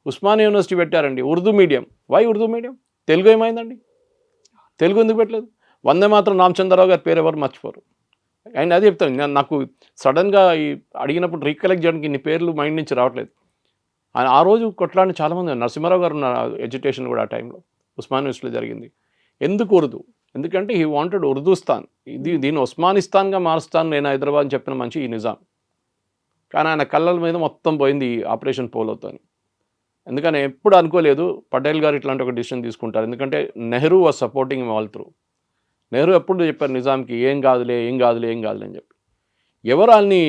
Osmania university పెట్టారండి, Urdu medium. Why Urdu medium? Telugu ఏమైందండి? తెలుగు ఎందుకు పెట్టలేదు? వందే మాత్రం రామచంద్రరావు గారి పేరు ఎవరు మర్చిపోరు. అండ్ అదే చెప్తాను, నాకు సడన్గా ఈ అడిగినప్పుడు రీకలెక్ట్ చేయడానికి ఇన్ని పేర్లు మైండ్ నుంచి రావట్లేదు. ఆ రోజు కొట్లాడిన చాలామంది, నరసింహారావు గారు ఉన్న ఎడ్యుకేషన్ కూడా ఆ టైంలో ఉస్మాన్ యూనివర్సిటీలో జరిగింది. ఎందుకు ఉర్దూ? ఎందుకంటే హీ వాంటెడ్ ఉర్దూస్తాన్. దీన్ని ఉస్మానిస్తాన్గా మారుస్తాను నేను హైదరాబాద్ అని చెప్పిన మంచి ఈ నిజాం. కానీ ఆయన కళ్ళల మీద మొత్తం పోయింది ఈ ఆపరేషన్ పోలోతో అని. ఎందుకని ఎప్పుడు అనుకోలేదు పటేల్ గారు ఇట్లాంటి ఒక డిసిషన్ తీసుకుంటారు. ఎందుకంటే Nehru was supporting all through. Nehru ఎప్పుడు చెప్పారు నిజాంకి, ఏం కాదులే అని చెప్పి. ఎవరు వాళ్ళని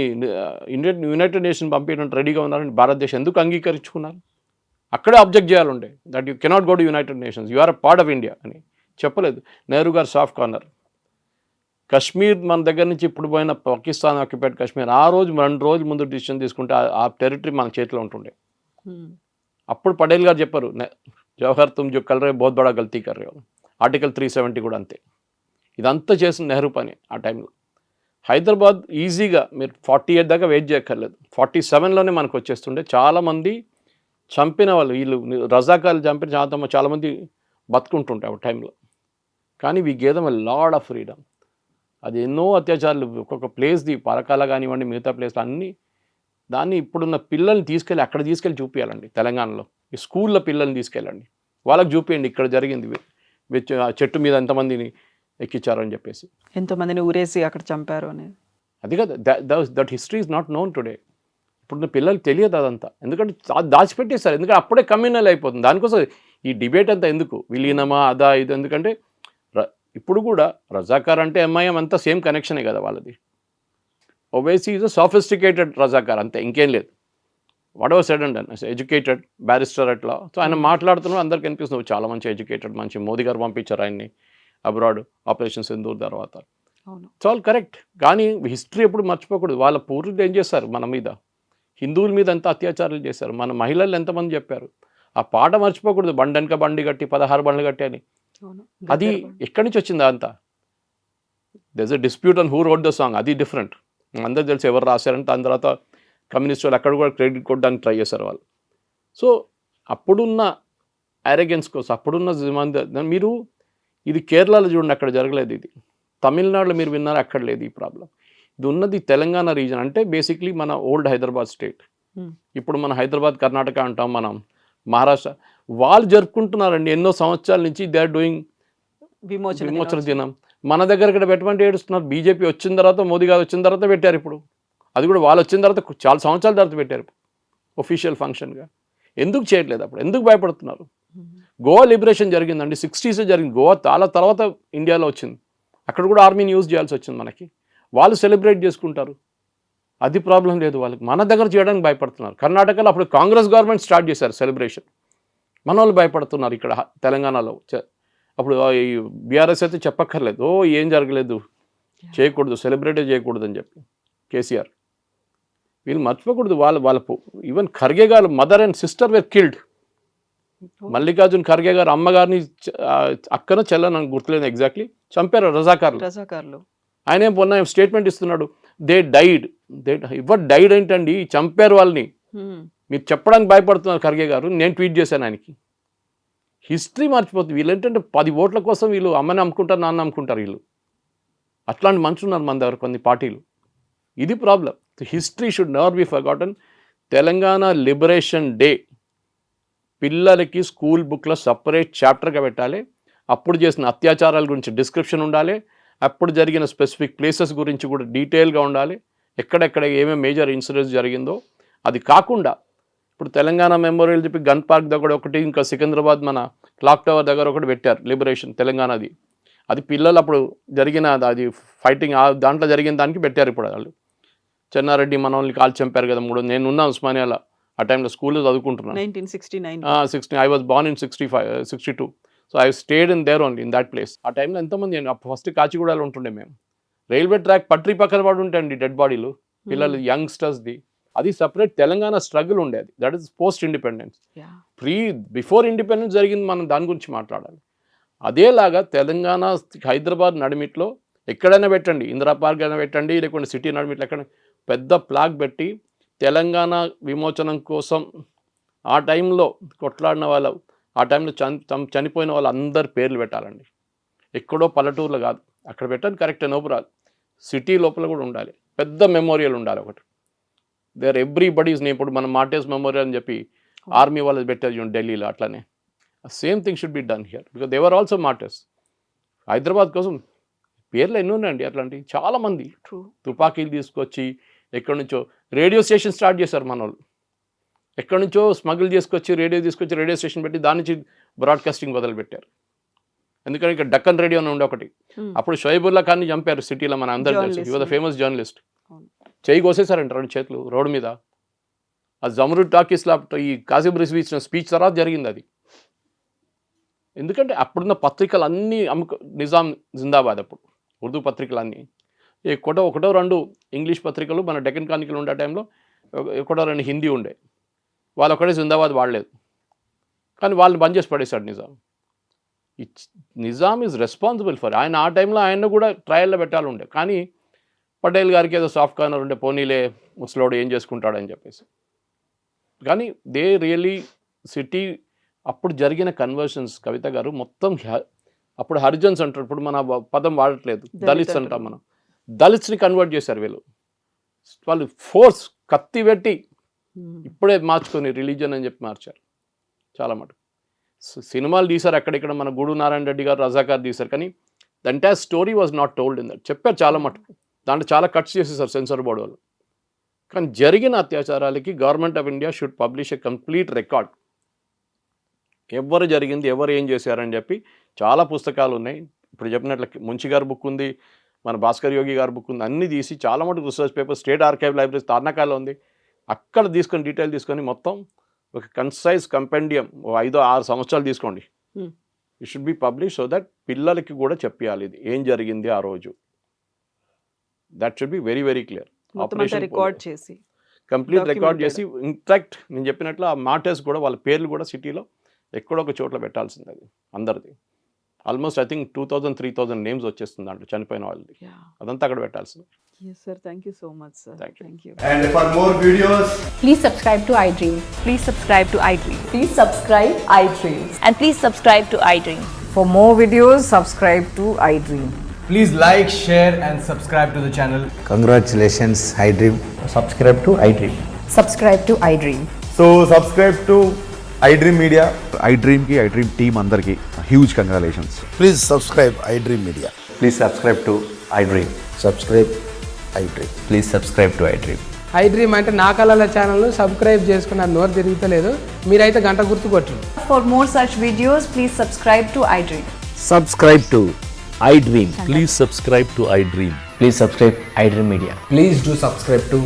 యునైటెడ్ నేషన్ పంపించడానికి రెడీగా ఉన్నారని భారతదేశం ఎందుకు అంగీకరించుకున్నారు? అక్కడే అబ్జెక్ట్ చేయాలంటే that you cannot go to United Nations, you are a part of India అని చెప్పలేదు. నెహ్రూ గారు సాఫ్ట్ కార్నర్. కశ్మీర్ మన దగ్గర నుంచి ఇప్పుడు పోయిన పాకిస్తాన్ ఆక్యుపైడ్ కశ్మీర్, ఆ రోజు 2 రోజుల ముందు డిసిషన్ తీసుకుంటే ఆ టెరిటరీ మన చేతిలో ఉంటుండే. అప్పుడు పటేల్ గారు చెప్పారు, జవహర్ తుమ్ జో కల్ రే బహుత్ బడా గల్తీ కర్ రే హో. ఆర్టికల్ 370 కూడా అంతే. ఇదంతా చేసిన నెహ్రూ పని ఆ టైంలో. హైదరాబాద్ ఈజీగా మీరు 48 దాకా వెయిట్ చేయక్కర్లేదు, 47లోనే మనకు వచ్చేస్తుండే. చాలామంది చంపిన వాళ్ళు, వీళ్ళు రజాకాలు చంపిన చాలామంది బతుకుంటుంటాయి ఆ టైంలో. కానీ we gave them a lot of freedom. అది ఎన్నో అత్యాచారాలు ఒక్కొక్క ప్లేస్ది, పరకాల కానివ్వండి, మిగతా ప్లేస్లు అన్నీ. దాన్ని ఇప్పుడున్న పిల్లల్ని తీసుకెళ్ళి అక్కడ తీసుకెళ్ళి చూపించాలండి. తెలంగాణలో ఈ స్కూల్లో పిల్లల్ని తీసుకెళ్ళండి, వాళ్ళకి చూపించండి ఇక్కడ జరిగింది, చెట్టు మీద ఎంతమందిని ఎక్కించారు అని చెప్పేసి, ఎంతోమందిని ఊరేసి అక్కడ చంపారు అనేది. అది కదా, that history is not known today. ఇప్పుడున్న పిల్లలకి తెలియదు అదంతా, ఎందుకంటే దాచిపెట్టేస్తారు. ఎందుకంటే అప్పుడే కమ్యూనల్ అయిపోతుంది. దానికోసం ఈ డిబేట్ అంతా ఎందుకు, విలీనమా అదా ఇది, ఎందుకంటే ఇప్పుడు కూడా రజాకార్ అంటే ఎంఐఎం అంతా సేమ్ కనెక్షనే కదా వాళ్ళది. Owaisi is a sophisticated Razakar అంతే, ఇంకేం లేదు. What ever said and educated barrister అట్లా. సో ఆయన మాట్లాడుతున్నారు, అందరికి అనిపిస్తుంది చాలా మంచి ఎడ్యుకేటెడ్, మంచి మోదీ గారు పంపించారు ఆయన్ని అబ్రాడ్ ఆపరేషన్ సింధూర్ తర్వాత. It's all correct. కానీ హిస్టరీ ఎప్పుడు మర్చిపోకూడదు. వాళ్ళ పూర్వీకులు ఏం చేస్తారు మన మీద, హిందువుల మీద ఎంత అత్యాచారాలు చేశారు, మన మహిళలు ఎంతమంది చెప్పారు. ఆ పాట మర్చిపోకూడదు, బండెనక బండి కట్టి 16 బండ్లు కట్టి అని. అది ఎక్కడి నుంచి వచ్చింది అంతా? There's a dispute on who road the song, అది డిఫరెంట్. అందరూ తెలిసి ఎవరు రాశారంటే దాని తర్వాత కమ్యూనిస్ట్ వాళ్ళు అక్కడ కూడా క్రెడిట్ కొట్టడానికి ట్రై చేశారు వాళ్ళు. సో అప్పుడున్న అరెగెన్స్ కోసం, అప్పుడున్న మీరు ఇది కేరళలో చూడండి, అక్కడ జరగలేదు. ఇది తమిళనాడులో మీరు విన్నారు, అక్కడ లేదు ఈ ప్రాబ్లం. ఇది ఉన్నది తెలంగాణ రీజన్. అంటే బేసిక్లీ మన ఓల్డ్ హైదరాబాద్ స్టేట్. ఇప్పుడు మన హైదరాబాద్ కర్ణాటక అంటాం, మనం మహారాష్ట్ర. వాళ్ళు జరుపుకుంటున్నారండి ఎన్నో సంవత్సరాల నుంచి. దే ఆర్ డూయింగ్ విమోచన దినం. మన దగ్గర ఇక్కడ పెట్టమంటే ఏడుస్తున్నారు. బీజేపీ వచ్చిన తర్వాత, మోదీ గారు వచ్చిన తర్వాత పెట్టారు. ఇప్పుడు అది కూడా వాళ్ళు వచ్చిన తర్వాత చాలా సంవత్సరాల తర్వాత పెట్టారు ఒఫీషియల్ ఫంక్షన్గా. ఎందుకు చేయట్లేదు అప్పుడు? ఎందుకు భయపడుతున్నారు? గోవా లిబరేషన్ జరిగిందండి, 60s జరిగింది. గోవా చాలా తర్వాత ఇండియాలో వచ్చింది. అక్కడ కూడా ఆర్మీని యూజ్ చేయాల్సి వచ్చింది మనకి. వాళ్ళు సెలబ్రేట్ చేసుకుంటారు, అది ప్రాబ్లం లేదు వాళ్ళకి. మన దగ్గర చేయడానికి భయపడుతున్నారు. కర్ణాటకలో అప్పుడు కాంగ్రెస్ గవర్నమెంట్ స్టార్ట్ చేశారు సెలబ్రేషన్, మన వాళ్ళు భయపడుతున్నారు. ఇక్కడ తెలంగాణలో అప్పుడు ఈ బీఆర్ఎస్ అయితే చెప్పక్కర్లేదు, ఏం జరగలేదు, చేయకూడదు, సెలబ్రేటే చేయకూడదు అని చెప్పి కేసీఆర్. వీళ్ళు మర్చిపోకూడదు, వాళ్ళ even Kharge garu mother and sister were killed. Mallikarjun Kharge garu అమ్మగారిని, అక్కన చెల్లని నాకు గుర్తులేదు ఎగ్జాక్ట్లీ, చంపారు రజాకార్లు. ఆయన ఏం పొన్న స్టేట్మెంట్ ఇస్తున్నాడు, దే డైడ్. ఎవరు డైడ్ ఏంటండి, చంపారు వాళ్ళని. మీరు చెప్పడానికి భయపడుతున్నారు ఖర్గే గారు. నేను ట్వీట్ చేశాను ఆయనకి. హిస్టరీ మర్చిపోతుంది. వీళ్ళు ఏంటంటే 10 ఓట్ల కోసం వీళ్ళు అమ్మని అమ్ముకుంటారు, నాన్న అమ్ముకుంటారు. వీళ్ళు అట్లాంటి మనుషులు ఉన్నారు మన దగ్గర కొన్ని పార్టీలు. ఇది problem. History should never be forgotten. Telangana liberation day పిల్లలకి స్కూల్ బుక్లో సపరేట్ చాప్టర్గా పెట్టాలి. అప్పుడు చేసిన అత్యాచారాల గురించి డిస్క్రిప్షన్ ఉండాలి. అప్పుడు జరిగిన స్పెసిఫిక్ ప్లేసెస్ గురించి కూడా డీటెయిల్గా ఉండాలి. ఎక్కడెక్కడ ఏమేమి మేజర్ ఇన్సిడెంట్స్ జరిగిందో. అది కాకుండా ఇప్పుడు తెలంగాణ మెమోరియల్ చెప్పి గన్ పార్క్ దగ్గర ఒకటి, ఇంకా సికింద్రాబాద్ మన క్లాక్ టవర్ దగ్గర ఒకటి పెట్టారు లిబరేషన్ తెలంగాణది. అది పిల్లలు అప్పుడు జరిగిన అది ఫైటింగ్ దాంట్లో జరిగిన దానికి పెట్టారు. ఇప్పుడు వాళ్ళు చెన్నారెడ్డి మనల్ని కాల్ చంపారు కదా 3. నేను ఉన్నాను ఉస్మానియాలో ఆ టైంలో, స్కూల్లో చదువుకుంటున్నాను. 1969. I was born in 62. So I stayed in there only, in that place. ఆ టైంలో ఎంతమంది అండి, ఫస్ట్ కాచిగూడలో ఉంటుండే మేము. రైల్వే ట్రాక్ పట్రీ పక్కన పడి ఉంటాయండి డెడ్ బాడీలు, పిల్లలు యంగ్స్టర్స్ది. అది సపరేట్ తెలంగాణ స్ట్రగుల్ ఉండేది. That is post independence. Before independence జరిగింది, మనం దాని గురించి మాట్లాడాలి. అదేలాగా తెలంగాణ హైదరాబాద్ నడిమిట్లో ఎక్కడైనా పెట్టండి, ఇందిరా పార్క్ అయినా పెట్టండి, లేకుంటే సిటీ నడిమిట్లో ఎక్కడ పెద్ద ప్లాగ్ పెట్టి తెలంగాణ విమోచనం కోసం ఆ టైంలో కొట్లాడిన వాళ్ళు, ఆ టైంలో చనిపోయిన వాళ్ళు అందరి పేర్లు పెట్టాలండి. ఎక్కడో పల్లెటూరులో కాదు, అక్కడ పెట్టాలి కరెక్టే, నో ప్రాబ్లం. సిటీ లోపల కూడా ఉండాలి, పెద్ద మెమోరియల్ ఉండాలి ఒకటి. There everybody's name. ఇప్పుడు మనం మార్టర్స్ మెమోరియల్ అని చెప్పి ఆర్మీ వాళ్ళది పెట్టేది చూడండి ఢిల్లీలో, అట్లనే same thing should be done here because they were also martyrs. Hyderabad కోసం పేర్లు ఎన్ని ఉన్నాయండి అట్లాంటివి, చాలామంది తుపాకీలు తీసుకొచ్చి ఎక్కడి నుంచో రేడియో స్టేషన్ స్టార్ట్ చేశారు మన వాళ్ళు. ఎక్కడి నుంచో స్మగుల్ చేసుకొచ్చి రేడియో స్టేషన్ పెట్టి దాని నుంచి బ్రాడ్కాస్టింగ్ మొదలుపెట్టారు. ఎందుకంటే ఇక్కడ డక్కన్ రేడియో అని ఉండే ఒకటి, అప్పుడు షోయబుల్లా ఖాన్ని చంపారు సిటీలో, మన అందరూ తెలుసు. హి వాజ్ ద ఫేమస్ జర్నలిస్ట్. చేయి కోసేసారంట 2 చేతులు రోడ్డు మీద. ఆ జమరుద్ టాకీస్లో ఈ కాసిం రిజ్వీ ఇచ్చిన స్పీచ్ తర్వాత జరిగింది అది. ఎందుకంటే అప్పుడున్న పత్రికలు అన్నీ నిజాం జిందాబాద్, అప్పుడు ఉర్దూ పత్రికలు అన్నీ ఒకటో 2 ఇంగ్లీష్ పత్రికలు, మన డెక్కన్ క్రానికల్ ఉండే టైంలో ఒకటో 2 హిందీ ఉండే. వాళ్ళు ఒకటే జిందాబాద్ వాడలేదు, కానీ వాళ్ళని బంద్ చేసి పడేశాడు Nizam. Nizam is responsible for, ఆయన ఆ టైంలో ఆయన కూడా ట్రయల్లో పెట్టాలి ఉండే, కానీ పటేల్ గారికి ఏదో సాఫ్ట్ కార్నర్ ఉండే, పోనీలే ముసలోడు ఏం చేసుకుంటాడని చెప్పేసి. కానీ దే రియలీ సిటీ అప్పుడు జరిగిన కన్వర్షన్స్, కవిత గారు, మొత్తం అప్పుడు హరిజన్స్ అంటారు, ఇప్పుడు మన పదం వాడట్లేదు, దళిత్స్ అంటాం మనం. దళిత్స్ని కన్వర్ట్ చేశారు వీళ్ళు. వాళ్ళు ఫోర్స్ కత్తి పెట్టి ఇప్పుడే మార్చుకొని రిలీజన్ అని చెప్పి మార్చారు చాలా మటుకు. సినిమాలు తీశారు అక్కడిక్కడ, మన గూడు నారాయణ రెడ్డి గారు, రజాకార్ తీశారు, కానీ the entire story was not told in that. చెప్పారు చాలా మటుకు, దాంట్లో చాలా కట్స్ చేసేసారు సెన్సార్ బోర్డు వాళ్ళు. కానీ జరిగిన అత్యాచారాలకి government of India should publish a complete record. ఎవరు జరిగింది, ఎవరు ఏం చేశారని చెప్పి చాలా పుస్తకాలు ఉన్నాయి. ఇప్పుడు చెప్పినట్లు మున్షి గారి బుక్ ఉంది, మన భాస్కర్ యోగి గారి బుక్ ఉంది, అన్నీ తీసి చాలా మటుకు research paper state archive library తార్నాకాలో ఉంది, అక్కడ తీసుకొని డీటెయిల్ తీసుకొని మొత్తం ఒక కన్సైజ్ కంపెండియం 5-6 సంవత్సరాలు తీసుకోండి. It should be publish so that పిల్లలకి కూడా చెప్పాలి ఇది ఏం జరిగింది ఆ రోజు. That should be very very clear. Operation complete record చేసి, ఇన్ఫాక్ట్ నేను చెప్పినట్లు ఆ మార్టర్స్ కూడా వాళ్ళ పేర్లు కూడా సిటీలో ఎక్కడో ఒక చోట్ల పెట్టాల్సింది, అది అందరిది. ఆల్మోస్ట్ ఐ థింక్ 2000-3000 నేమ్స్ వచ్చేస్తుంది దాంట్లో చనిపోయిన వాళ్ళది, అదంతా అక్కడ పెట్టాల్సింది. Yes sir, thank you so much sir. Thank you. And for more videos, please subscribe to iDream. Please subscribe to iDream. Please subscribe iDream. And please subscribe to iDream. For more videos, subscribe to iDream. please like, share and subscribe to the channel. Congratulations, iDream. Subscribe to iDream. Subscribe to iDream. So subscribe to iDream Media. iDream ki iDream team andarki huge congratulations. Please subscribe iDream Media. Please subscribe to iDream. Subscribe iDream. Please subscribe to iDream. iDream అంటే నా కళల ఛానల్ను subscribe చేసుకున్న నోరు తిరుగుతలేదు, మీరైతే గంట గుర్తు కొట్టండి. For more such videos, please subscribe to iDream. Subscribe to iDream. Please subscribe to iDream. Please subscribe iDream Media. Please do subscribe to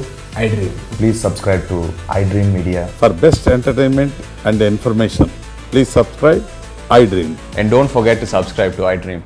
iDream. Please subscribe to iDream Media. For best entertainment and information, please subscribe iDream. And don't forget to subscribe to iDream.